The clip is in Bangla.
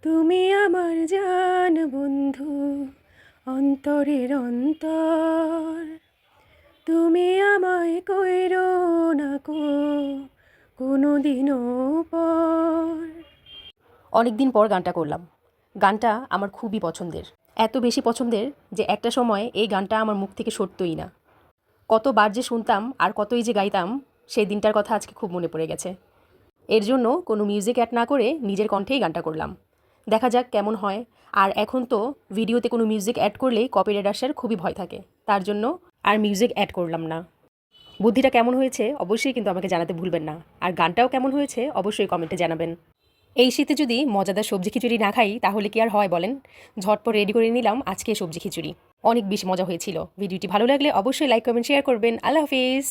তুমি আমার জান বন্ধু, অন্তরের অন্তর। তুমি আমায় কইরো না কোনো দিনও পর। অনেক দিন পর গানটা করলাম। গানটা আমার খুবই পছন্দের, এত বেশি পছন্দের যে একটা সময় এই গানটা আমার মুখ থেকে সরতই না। কতবার যে শুনতাম আর কতই যে গাইতাম, সেই দিনটার কথা আজকে খুব মনে পড়ে গেছে। এর জন্য কোনো মিউজিক অ্যাড না করে নিজের কণ্ঠেই গানটা করলাম। দেখা যাক কেমন হয়। আর এখন তো ভিডিওতে কোনো মিউজিক অ্যাড করলেই কপিরাইট আসার খুবই ভয় থাকে, তার জন্য আর মিউজিক অ্যাড করলাম না। বুদ্ধিটা কেমন হয়েছে অবশ্যই কিন্তু আমাকে জানাতে ভুলবেন না, আর গানটাও কেমন হয়েছে অবশ্যই কমেন্টে জানাবেন। এই শীতে যদি মজাদার সবজি খিচুড়ি না খাই তাহলে কি আর হয় বলেন। ঝটপট রেডি করে নিলাম আজকে সবজি খিচুড়ি। অনেক বেশি মজা হয়েছিল। ভিডিওটি ভালো লাগলে অবশ্যই লাইক কমেন্ট শেয়ার করবেন। আল্লাহ হাফিজ।